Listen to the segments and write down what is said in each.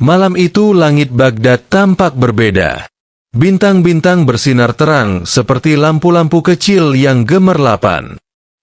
Malam itu langit Baghdad tampak berbeda. Bintang-bintang bersinar terang seperti lampu-lampu kecil yang gemerlapan.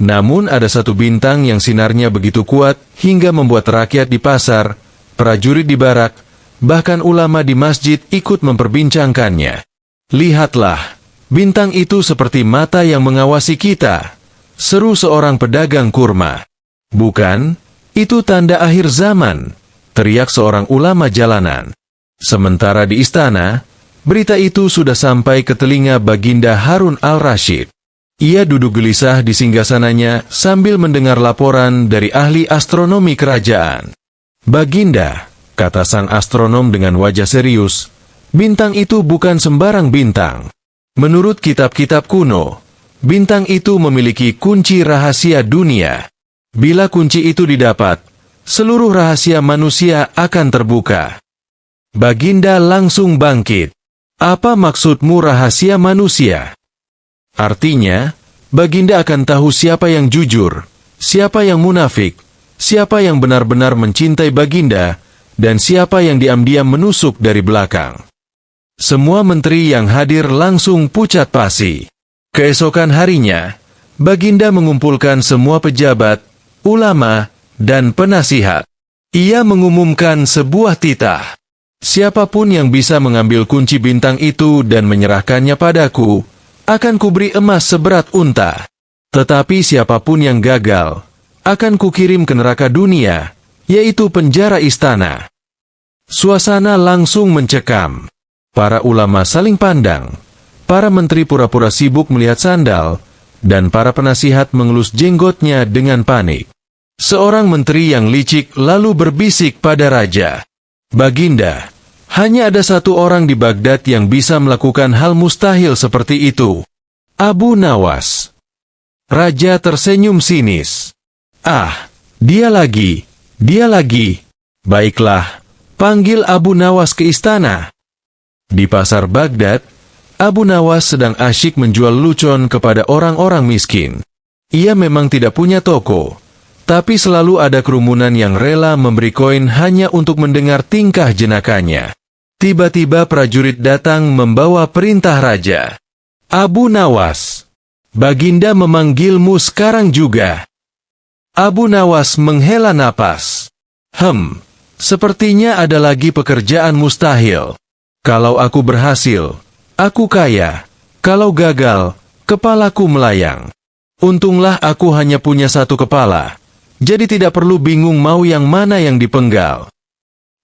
Namun ada satu bintang yang sinarnya begitu kuat hingga membuat rakyat di pasar, prajurit di barak, bahkan ulama di masjid ikut memperbincangkannya. Lihatlah, bintang itu seperti mata yang mengawasi kita, seru seorang pedagang kurma. Bukan, itu tanda akhir zaman, teriak seorang ulama jalanan. Sementara di istana, berita itu sudah sampai ke telinga Baginda Harun al-Rasyid. Ia duduk gelisah di singgasananya sambil mendengar laporan dari ahli astronomi kerajaan. Baginda, kata sang astronom dengan wajah serius, bintang itu bukan sembarang bintang. Menurut kitab-kitab kuno, bintang itu memiliki kunci rahasia dunia. Bila kunci itu didapat, seluruh rahasia manusia akan terbuka. Baginda langsung bangkit. Apa maksudmu rahasia manusia? Artinya, Baginda akan tahu siapa yang jujur, siapa yang munafik, siapa yang benar-benar mencintai Baginda, dan siapa yang diam-diam menusuk dari belakang. Semua menteri yang hadir langsung pucat pasi. Keesokan harinya, Baginda mengumpulkan semua pejabat, ulama, dan penasihat. Ia mengumumkan sebuah titah. Siapapun yang bisa mengambil kunci bintang itu dan menyerahkannya padaku, akan kuberi emas seberat unta. Tetapi siapapun yang gagal, akan kukirim ke neraka dunia, yaitu penjara istana. Suasana langsung mencekam. Para ulama saling pandang. Para menteri pura-pura sibuk melihat sandal, dan para penasihat mengelus jenggotnya dengan panik. Seorang menteri yang licik lalu berbisik pada raja. Baginda, hanya ada satu orang di Baghdad yang bisa melakukan hal mustahil seperti itu. Abu Nawas. Raja tersenyum sinis. Ah, dia lagi. Baiklah, panggil Abu Nawas ke istana. Di pasar Baghdad, Abu Nawas sedang asyik menjual lucon kepada orang-orang miskin. Ia memang tidak punya toko, tapi selalu ada kerumunan yang rela memberi koin hanya untuk mendengar tingkah jenakanya. Tiba-tiba prajurit datang membawa perintah raja. Abu Nawas, Baginda memanggilmu sekarang juga. Abu Nawas menghela napas. Sepertinya ada lagi pekerjaan mustahil. Kalau aku berhasil, aku kaya. Kalau gagal, kepalaku melayang. Untunglah aku hanya punya satu kepala, jadi tidak perlu bingung mau yang mana yang dipenggal.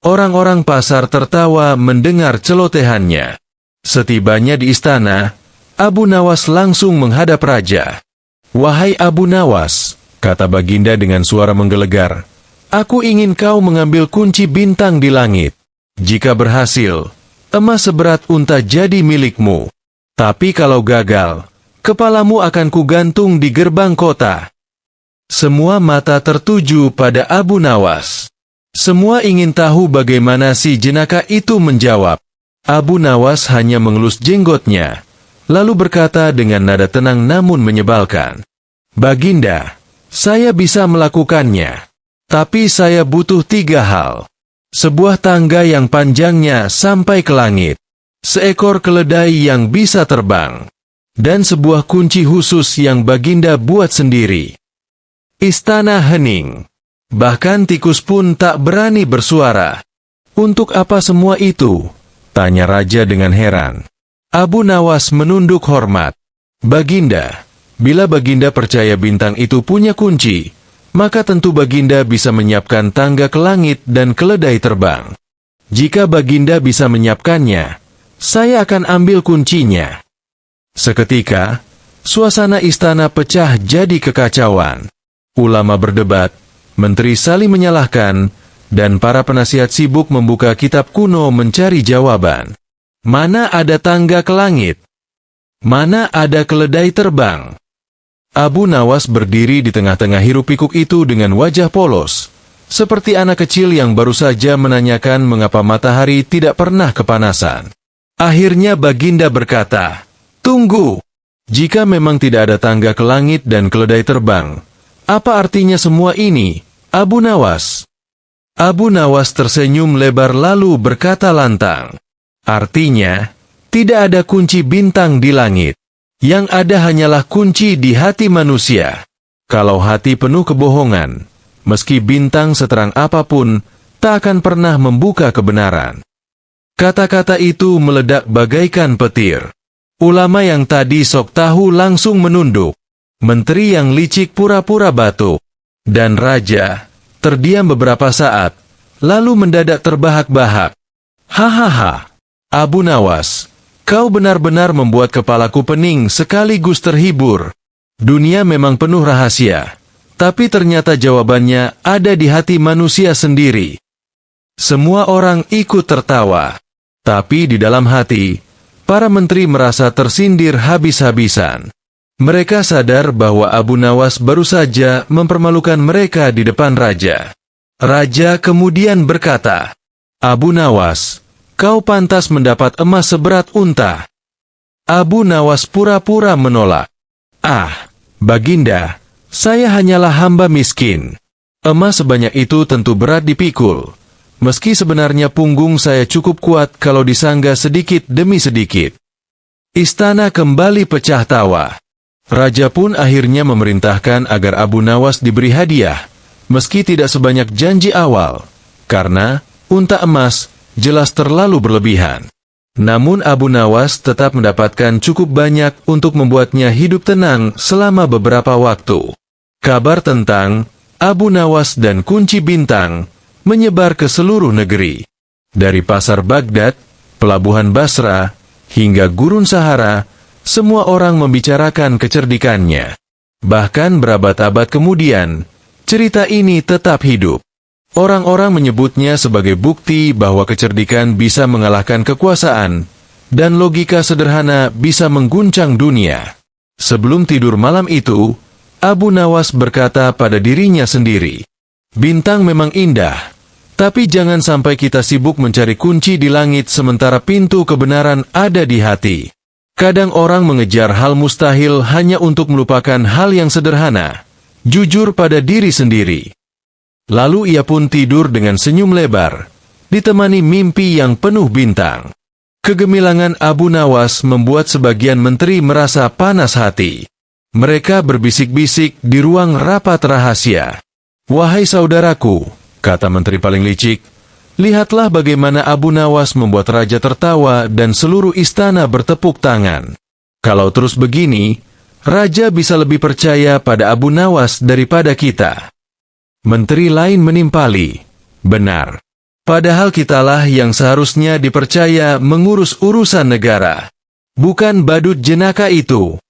Orang-orang pasar tertawa mendengar celotehannya. Setibanya di istana, Abu Nawas langsung menghadap raja. Wahai Abu Nawas, kata Baginda dengan suara menggelegar, aku ingin kau mengambil kunci bintang di langit. Jika berhasil, emas seberat unta jadi milikmu. Tapi kalau gagal, kepalamu akan kugantung di gerbang kota. Semua mata tertuju pada Abu Nawas. Semua ingin tahu bagaimana si jenaka itu menjawab. Abu Nawas hanya mengelus jenggotnya, lalu berkata dengan nada tenang namun menyebalkan. Baginda, saya bisa melakukannya. Tapi saya butuh 3 hal. Sebuah tangga yang panjangnya sampai ke langit, seekor keledai yang bisa terbang, dan sebuah kunci khusus yang Baginda buat sendiri. Istana hening. Bahkan tikus pun tak berani bersuara. Untuk apa semua itu? Tanya raja dengan heran. Abu Nawas menunduk hormat. Baginda, bila Baginda percaya bintang itu punya kunci, maka tentu Baginda bisa menyiapkan tangga ke langit dan keledai terbang. Jika Baginda bisa menyiapkannya, saya akan ambil kuncinya. Seketika, suasana istana pecah jadi kekacauan. Ulama berdebat, menteri saling menyalahkan, dan para penasihat sibuk membuka kitab kuno mencari jawaban. Mana ada tangga ke langit? Mana ada keledai terbang? Abu Nawas berdiri di tengah-tengah hiruk-pikuk itu dengan wajah polos, seperti anak kecil yang baru saja menanyakan mengapa matahari tidak pernah kepanasan. Akhirnya Baginda berkata, "Tunggu, jika memang tidak ada tangga ke langit dan keledai terbang, apa artinya semua ini, Abu Nawas?" Abu Nawas tersenyum lebar lalu berkata lantang. Artinya, tidak ada kunci bintang di langit. Yang ada hanyalah kunci di hati manusia. Kalau hati penuh kebohongan, meski bintang seterang apapun, tak akan pernah membuka kebenaran. Kata-kata itu meledak bagaikan petir. Ulama yang tadi sok tahu langsung menunduk. Menteri yang licik pura-pura batuk. Dan raja terdiam beberapa saat, lalu mendadak terbahak-bahak. Hahaha, Abu Nawas, kau benar-benar membuat kepalaku pening sekaligus terhibur. Dunia memang penuh rahasia, tapi ternyata jawabannya ada di hati manusia sendiri. Semua orang ikut tertawa, tapi di dalam hati, para menteri merasa tersindir habis-habisan. Mereka sadar bahwa Abu Nawas baru saja mempermalukan mereka di depan raja. Raja kemudian berkata, Abu Nawas, kau pantas mendapat emas seberat unta. Abu Nawas pura-pura menolak. Ah, Baginda, saya hanyalah hamba miskin. Emas sebanyak itu tentu berat dipikul. Meski sebenarnya punggung saya cukup kuat kalau disangga sedikit demi sedikit. Istana kembali pecah tawa. Raja pun akhirnya memerintahkan agar Abu Nawas diberi hadiah, meski tidak sebanyak janji awal, karena unta emas jelas terlalu berlebihan. Namun Abu Nawas tetap mendapatkan cukup banyak untuk membuatnya hidup tenang selama beberapa waktu. Kabar tentang Abu Nawas dan kunci bintang menyebar ke seluruh negeri. Dari pasar Baghdad, pelabuhan Basra, hingga gurun Sahara, semua orang membicarakan kecerdikannya. Bahkan berabad-abad kemudian, cerita ini tetap hidup. Orang-orang menyebutnya sebagai bukti bahwa kecerdikan bisa mengalahkan kekuasaan, dan logika sederhana bisa mengguncang dunia. Sebelum tidur malam itu, Abu Nawas berkata pada dirinya sendiri, bintang memang indah, tapi jangan sampai kita sibuk mencari kunci di langit sementara pintu kebenaran ada di hati. Kadang orang mengejar hal mustahil hanya untuk melupakan hal yang sederhana, jujur pada diri sendiri. Lalu ia pun tidur dengan senyum lebar, ditemani mimpi yang penuh bintang. Kegemilangan Abu Nawas membuat sebagian menteri merasa panas hati. Mereka berbisik-bisik di ruang rapat rahasia. Wahai saudaraku, kata menteri paling licik, lihatlah bagaimana Abu Nawas membuat raja tertawa dan seluruh istana bertepuk tangan. Kalau terus begini, raja bisa lebih percaya pada Abu Nawas daripada kita. Menteri lain menimpali, benar. Padahal kitalah yang seharusnya dipercaya mengurus urusan negara, bukan badut jenaka itu.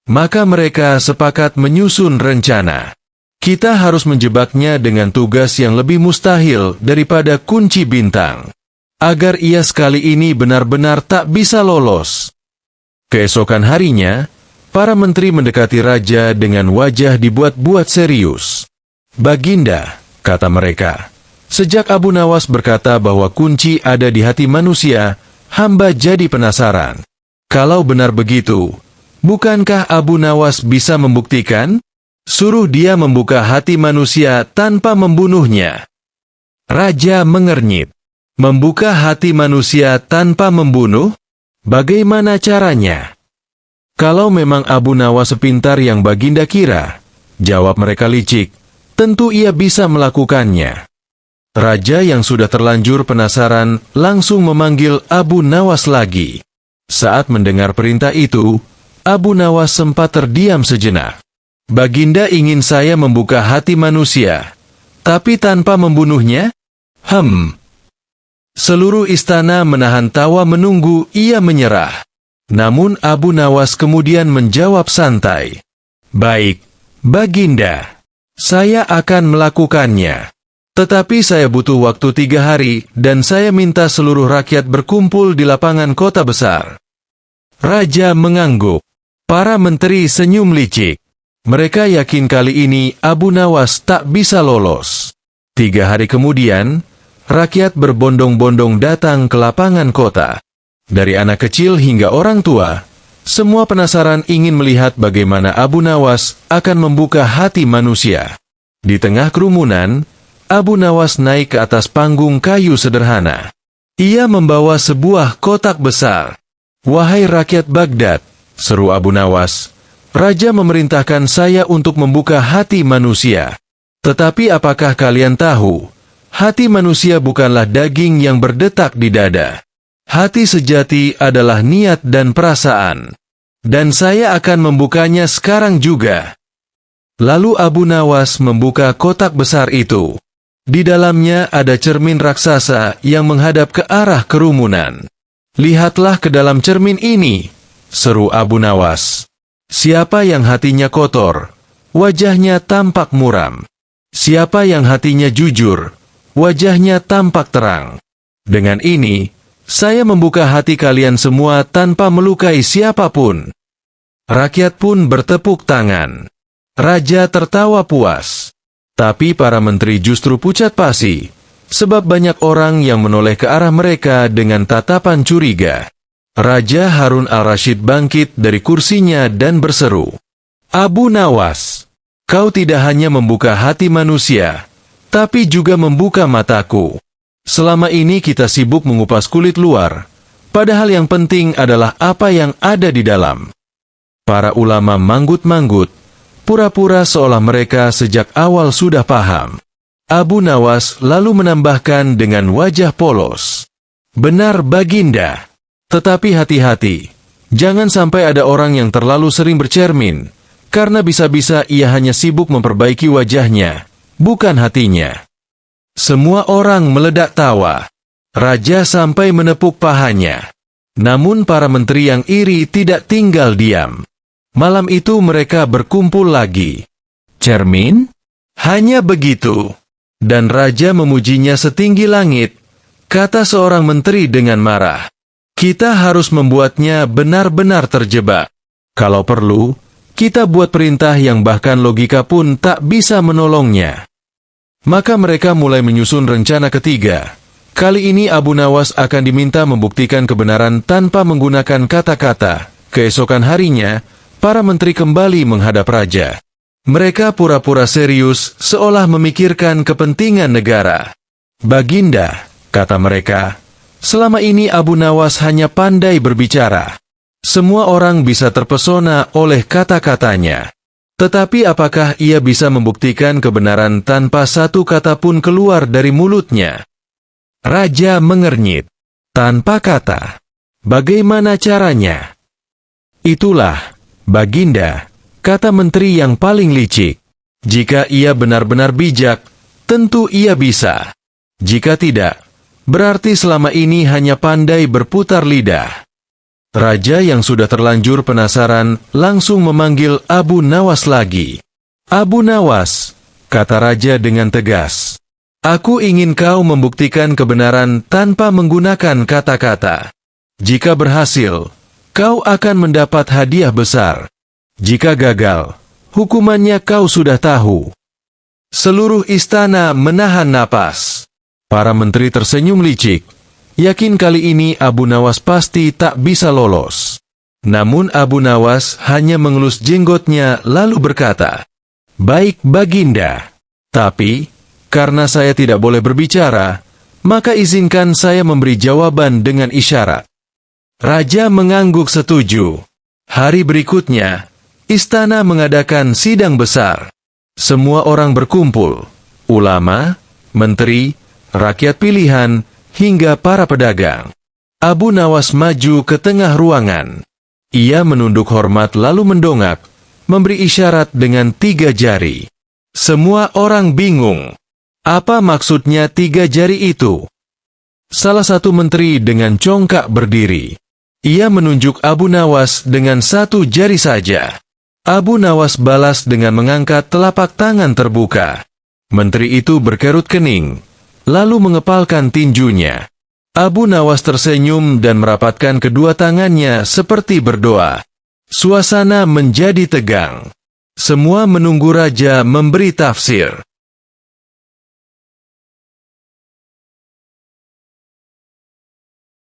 Maka mereka sepakat menyusun rencana. Kita harus menjebaknya dengan tugas yang lebih mustahil daripada kunci bintang, agar ia sekali ini benar-benar tak bisa lolos. Keesokan harinya, para menteri mendekati raja dengan wajah dibuat-buat serius. Baginda, kata mereka, sejak Abu Nawas berkata bahwa kunci ada di hati manusia, hamba jadi penasaran. Kalau benar begitu, bukankah Abu Nawas bisa membuktikan? Suruh dia membuka hati manusia tanpa membunuhnya. Raja mengernyit. Membuka hati manusia tanpa membunuh? Bagaimana caranya? Kalau memang Abu Nawas sepintar yang Baginda kira, jawab mereka licik, tentu ia bisa melakukannya. Raja yang sudah terlanjur penasaran langsung memanggil Abu Nawas lagi. Saat mendengar perintah itu, Abu Nawas sempat terdiam sejenak. Baginda ingin saya membuka hati manusia, tapi tanpa membunuhnya? Seluruh istana menahan tawa menunggu ia menyerah. Namun Abu Nawas kemudian menjawab santai. Baik, Baginda, saya akan melakukannya. Tetapi saya butuh waktu 3 hari dan saya minta seluruh rakyat berkumpul di lapangan kota besar. Raja mengangguk. Para menteri senyum licik. Mereka yakin kali ini Abu Nawas tak bisa lolos. 3 hari kemudian, rakyat berbondong-bondong datang ke lapangan kota. Dari anak kecil hingga orang tua, semua penasaran ingin melihat bagaimana Abu Nawas akan membuka hati manusia. Di tengah kerumunan, Abu Nawas naik ke atas panggung kayu sederhana. Ia membawa sebuah kotak besar. "Wahai rakyat Baghdad," seru Abu Nawas, "Raja memerintahkan saya untuk membuka hati manusia. Tetapi apakah kalian tahu, hati manusia bukanlah daging yang berdetak di dada. Hati sejati adalah niat dan perasaan. Dan saya akan membukanya sekarang juga." Lalu Abu Nawas membuka kotak besar itu. Di dalamnya ada cermin raksasa yang menghadap ke arah kerumunan. "Lihatlah ke dalam cermin ini," seru Abu Nawas. "Siapa yang hatinya kotor, wajahnya tampak muram. Siapa yang hatinya jujur, wajahnya tampak terang. Dengan ini, saya membuka hati kalian semua tanpa melukai siapapun." Rakyat pun bertepuk tangan. Raja tertawa puas. Tapi para menteri justru pucat pasi, sebab banyak orang yang menoleh ke arah mereka dengan tatapan curiga. Raja Harun al-Rashid bangkit dari kursinya dan berseru, "Abu Nawas, kau tidak hanya membuka hati manusia, tapi juga membuka mataku. Selama ini kita sibuk mengupas kulit luar, padahal yang penting adalah apa yang ada di dalam." Para ulama manggut-manggut, pura-pura seolah mereka sejak awal sudah paham. Abu Nawas lalu menambahkan dengan wajah polos, "Benar Baginda, tetapi hati-hati, jangan sampai ada orang yang terlalu sering bercermin, karena bisa-bisa ia hanya sibuk memperbaiki wajahnya, bukan hatinya." Semua orang meledak tawa. Raja sampai menepuk pahanya. Namun para menteri yang iri tidak tinggal diam. Malam itu mereka berkumpul lagi. "Cermin? Hanya begitu." Dan raja memujinya setinggi langit, kata seorang menteri dengan marah. "Kita harus membuatnya benar-benar terjebak. Kalau perlu, kita buat perintah yang bahkan logika pun tak bisa menolongnya." Maka mereka mulai menyusun rencana ketiga. Kali ini Abu Nawas akan diminta membuktikan kebenaran tanpa menggunakan kata-kata. Keesokan harinya, para menteri kembali menghadap raja. Mereka pura-pura serius, seolah memikirkan kepentingan negara. "Baginda," kata mereka, "selama ini Abu Nawas hanya pandai berbicara. Semua orang bisa terpesona oleh kata-katanya. Tetapi apakah ia bisa membuktikan kebenaran tanpa satu kata pun keluar dari mulutnya?" Raja mengernyit. "Tanpa kata. Bagaimana caranya?" "Itulah, Baginda," kata menteri yang paling licik. "Jika ia benar-benar bijak, tentu ia bisa. Jika tidak, berarti selama ini hanya pandai berputar lidah." Raja yang sudah terlanjur penasaran langsung memanggil Abu Nawas lagi. "Abu Nawas," kata raja dengan tegas, "aku ingin kau membuktikan kebenaran tanpa menggunakan kata-kata. Jika berhasil, kau akan mendapat hadiah besar. Jika gagal, hukumannya kau sudah tahu." Seluruh istana menahan napas. Para menteri tersenyum licik. Yakin kali ini Abu Nawas pasti tak bisa lolos. Namun Abu Nawas hanya mengelus jenggotnya lalu berkata, "Baik Baginda, tapi karena saya tidak boleh berbicara, maka izinkan saya memberi jawaban dengan isyarat." Raja mengangguk setuju. Hari berikutnya, istana mengadakan sidang besar. Semua orang berkumpul, ulama, menteri, rakyat pilihan, hingga para pedagang. Abu Nawas maju ke tengah ruangan. Ia menunduk hormat lalu mendongak, memberi isyarat dengan 3 jari. Semua orang bingung. Apa maksudnya 3 jari itu? Salah satu menteri dengan congkak berdiri. Ia menunjuk Abu Nawas dengan 1 jari saja. Abu Nawas balas dengan mengangkat telapak tangan terbuka. Menteri itu berkerut kening, lalu mengepalkan tinjunya. Abu Nawas tersenyum dan merapatkan kedua tangannya seperti berdoa. Suasana menjadi tegang. Semua menunggu raja memberi tafsir.